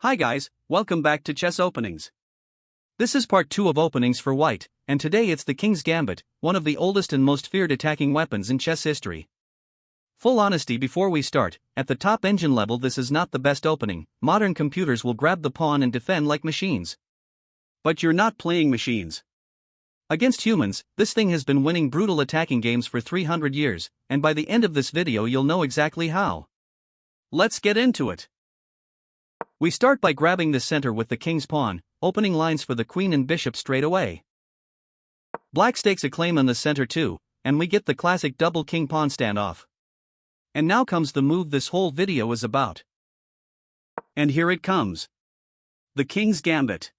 Hi guys, welcome back to Chess Openings. This is part 2 of openings for white, and today it's the King's Gambit, one of the oldest and most feared attacking weapons in chess history. Full honesty before we start, at the top engine level this is not the best opening. Modern computers will grab the pawn and defend like machines. But you're not playing machines. Against humans, this thing has been winning brutal attacking games for 300 years, and by the end of this video you'll know exactly how. Let's get into it. We start by grabbing the center with the king's pawn, opening lines for the queen and bishop straight away. Black stakes a claim on the center too, and we get the classic double king-pawn standoff. And now comes the move this whole video is about. And here it comes. The King's Gambit.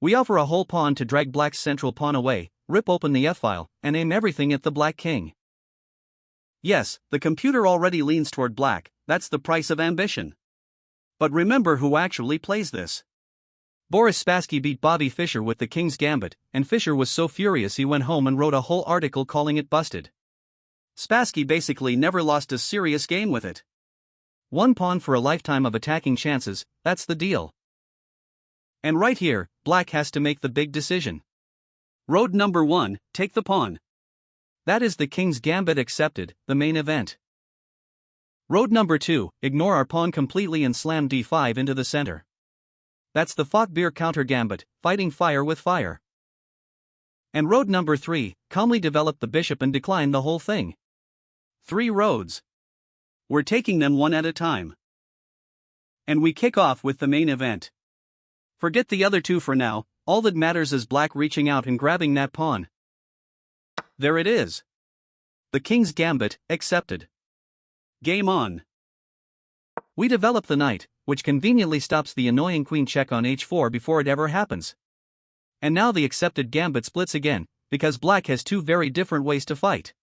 We offer a whole pawn to drag black's central pawn away, rip open the f-file, and aim everything at the black king. Yes, the computer already leans toward black, that's the price of ambition. But remember who actually plays this. Boris Spassky beat Bobby Fischer with the King's Gambit, and Fischer was so furious he went home and wrote a whole article calling it busted. Spassky basically never lost a serious game with it. One pawn for a lifetime of attacking chances, that's the deal. And right here, black has to make the big decision. Road number 1, take the pawn. That is the King's Gambit accepted, the main event. Road number 2, ignore our pawn completely and slam d5 into the center. That's the Falkbeer counter gambit, fighting fire with fire. And road number 3, calmly develop the bishop and decline the whole thing. 3 roads. We're taking them one at a time. And we kick off with the main event. Forget the other two for now, all that matters is black reaching out and grabbing that pawn. There it is. The King's Gambit, accepted. Game on. We develop the knight, which conveniently stops the annoying queen check on h4 before it ever happens. And now the accepted gambit splits again, because black has two very different ways to fight.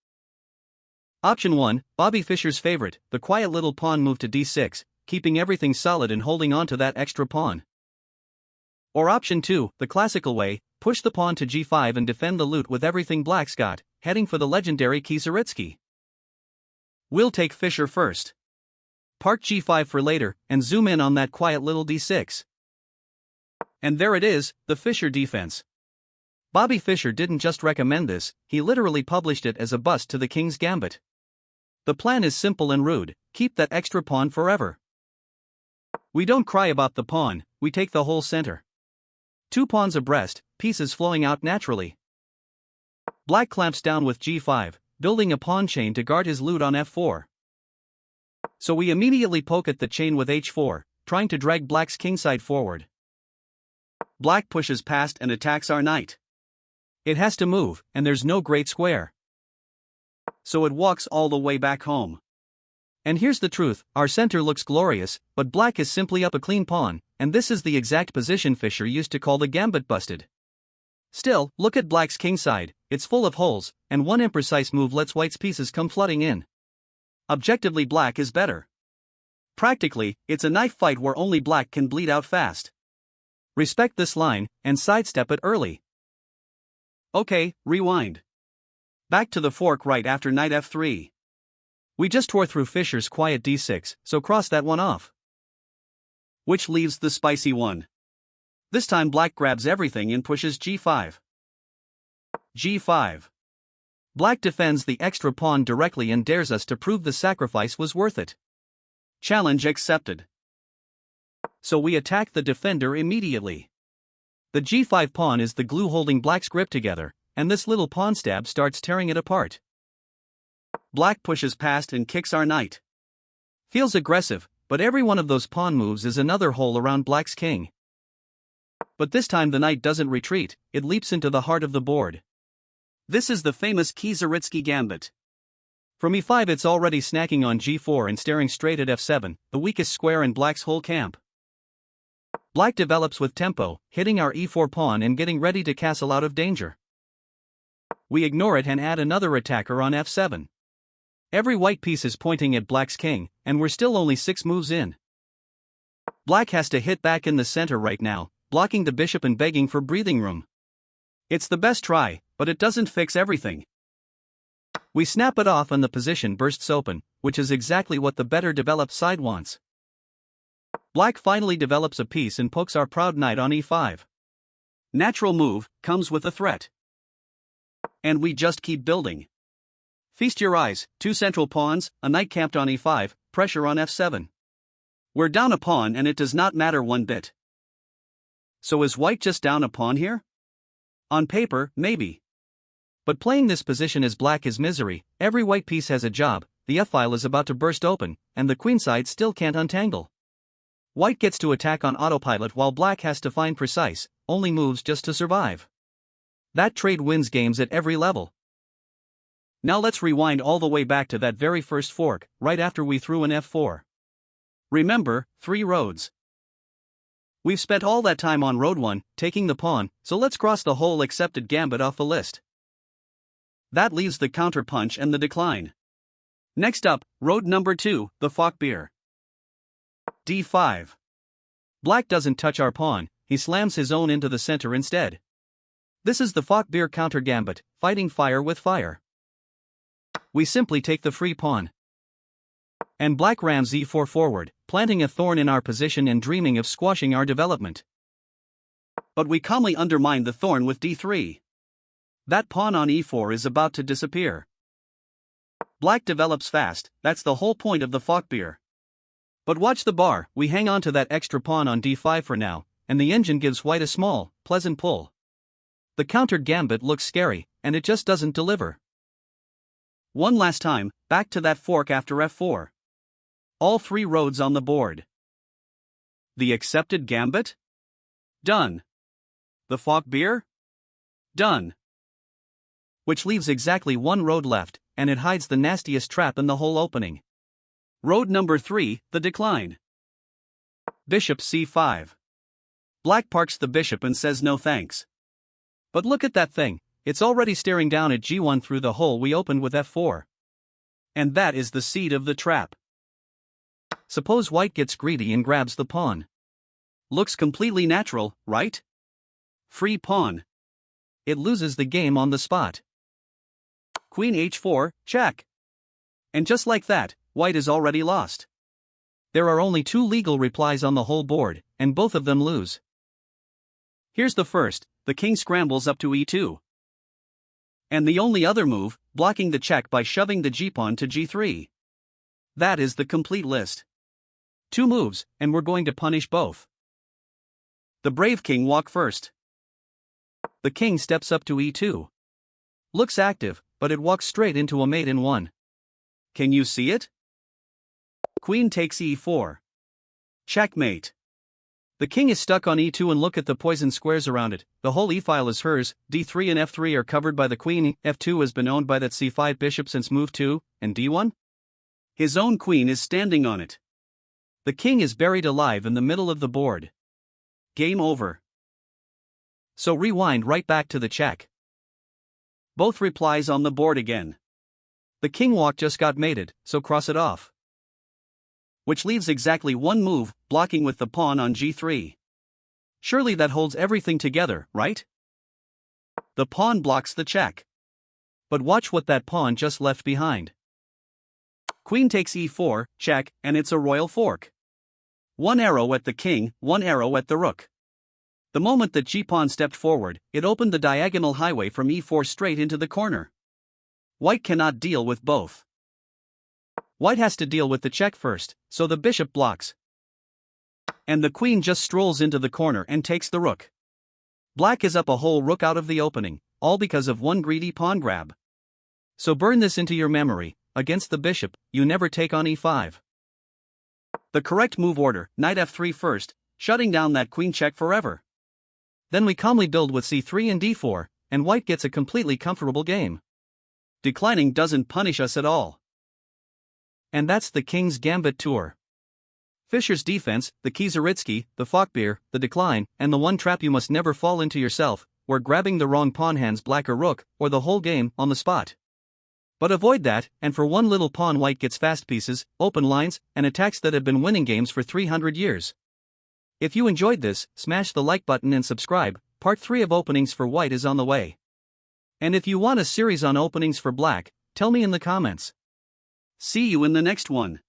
Option 1, Bobby Fischer's favorite, the quiet little pawn move to d6, keeping everything solid and holding on to that extra pawn. Or option 2, the classical way, push the pawn to g5 and defend the loot with everything black's got, heading for the legendary Kieseritzky. We'll take Fischer first. Park g5 for later, and zoom in on that quiet little d6. And there it is, the Fischer defense. Bobby Fischer didn't just recommend this, he literally published it as a bust to the King's Gambit. The plan is simple and rude, keep that extra pawn forever. We don't cry about the pawn, we take the whole center. 2 pawns abreast, pieces flowing out naturally. Black clamps down with g5, building a pawn chain to guard his loot on f4. So we immediately poke at the chain with h4, trying to drag black's kingside forward. Black pushes past and attacks our knight. It has to move, and there's no great square. So it walks all the way back home. And here's the truth, our center looks glorious, but black is simply up a clean pawn, and this is the exact position Fischer used to call the gambit busted. Still, look at black's kingside, it's full of holes, and one imprecise move lets white's pieces come flooding in. Objectively black is better. Practically, it's a knife fight where only black can bleed out fast. Respect this line, and sidestep it early. Okay, rewind. Back to the fork right after knight f3. We just tore through Fischer's quiet d6, so cross that one off. Which leaves the spicy one. This time black grabs everything and pushes g5. g5. Black defends the extra pawn directly and dares us to prove the sacrifice was worth it. Challenge accepted. So we attack the defender immediately. The g5 pawn is the glue holding black's grip together, and this little pawn stab starts tearing it apart. Black pushes past and kicks our knight. Feels aggressive, but every one of those pawn moves is another hole around black's king. But this time the knight doesn't retreat, it leaps into the heart of the board. This is the famous Kieseritzky gambit. From e5 it's already snacking on g4 and staring straight at f7, the weakest square in black's whole camp. Black develops with tempo, hitting our e4 pawn and getting ready to castle out of danger. We ignore it and add another attacker on f7. Every white piece is pointing at black's king, and we're still only 6 moves in. Black has to hit back in the center right now, blocking the bishop and begging for breathing room. It's the best try, but it doesn't fix everything. We snap it off and the position bursts open, which is exactly what the better developed side wants. Black finally develops a piece and pokes our proud knight on e5. Natural move, comes with a threat. And we just keep building. Feast your eyes, 2 central pawns, a knight camped on e5, pressure on f7. We're down a pawn and it does not matter one bit. So is white just down a pawn here? On paper, maybe. But playing this position as black is misery. Every white piece has a job, the f-file is about to burst open, and the queenside still can't untangle. White gets to attack on autopilot while black has to find precise, only moves just to survive. That trade wins games at every level. Now let's rewind all the way back to that very first fork, right after we threw an f4. Remember, 3 roads. We've spent all that time on road 1, taking the pawn, so let's cross the whole accepted gambit off the list. That leaves the counterpunch and the decline. Next up, road number 2, the Falkbeer. d5. Black doesn't touch our pawn, he slams his own into the center instead. This is the Falkbeer counter gambit, fighting fire with fire. We simply take the free pawn. And black rams e4 forward, planting a thorn in our position and dreaming of squashing our development. But we calmly undermine the thorn with d3. That pawn on e4 is about to disappear. Black develops fast, that's the whole point of the Falkbeer. But watch the bar, we hang on to that extra pawn on d5 for now, and the engine gives white a small, pleasant pull. The countered gambit looks scary, and it just doesn't deliver. One last time, back to that fork after f4. All 3 roads on the board. The accepted gambit? Done. The Falkbeer? Done. Which leaves exactly 1 road left, and it hides the nastiest trap in the whole opening. Road number 3, the decline. Bishop c5. Black parks the bishop and says no thanks. But look at that thing, it's already staring down at g1 through the hole we opened with f4. And that is the seed of the trap. Suppose white gets greedy and grabs the pawn. Looks completely natural, right? Free pawn. It loses the game on the spot. Queen h4, check. And just like that, white is already lost. There are only 2 legal replies on the whole board, and both of them lose. Here's the first, the king scrambles up to e2. And the only other move, blocking the check by shoving the g-pawn to g3. That is the complete list. 2 moves, and we're going to punish both. The brave king walk first. The king steps up to e2. Looks active, but it walks straight into a mate in 1. Can you see it? Queen takes e4. Checkmate. The king is stuck on e2 and look at the poison squares around it, the whole e-file is hers, d3 and f3 are covered by the queen, f2 has been owned by that c5 bishop since move 2, and d1? His own queen is standing on it. The king is buried alive in the middle of the board. Game over. So rewind right back to the check. Both replies on the board again. The king walk just got mated, so cross it off. Which leaves exactly 1 move, blocking with the pawn on g3. Surely that holds everything together, right? The pawn blocks the check. But watch what that pawn just left behind. Queen takes e4, check, and it's a royal fork. 1 arrow at the king, 1 arrow at the rook. The moment that g-pawn stepped forward, it opened the diagonal highway from e4 straight into the corner. White cannot deal with both. White has to deal with the check first, so the bishop blocks. And the queen just strolls into the corner and takes the rook. Black is up a whole rook out of the opening, all because of 1 greedy pawn grab. So burn this into your memory, against the bishop, you never take on e5. The correct move order, knight f3 first, shutting down that queen check forever. Then we calmly build with c3 and d4, and white gets a completely comfortable game. Declining doesn't punish us at all. And that's the King's Gambit tour. Fischer's defense, the Kieseritzky, the Falkbeer, the decline, and the one trap you must never fall into yourself, were grabbing the wrong pawn hands black or rook, or the whole game, on the spot. But avoid that, and for 1 little pawn white gets fast pieces, open lines, and attacks that have been winning games for 300 years. If you enjoyed this, smash the like button and subscribe. Part 3 of openings for white is on the way. And if you want a series on openings for black, tell me in the comments. See you in the next one.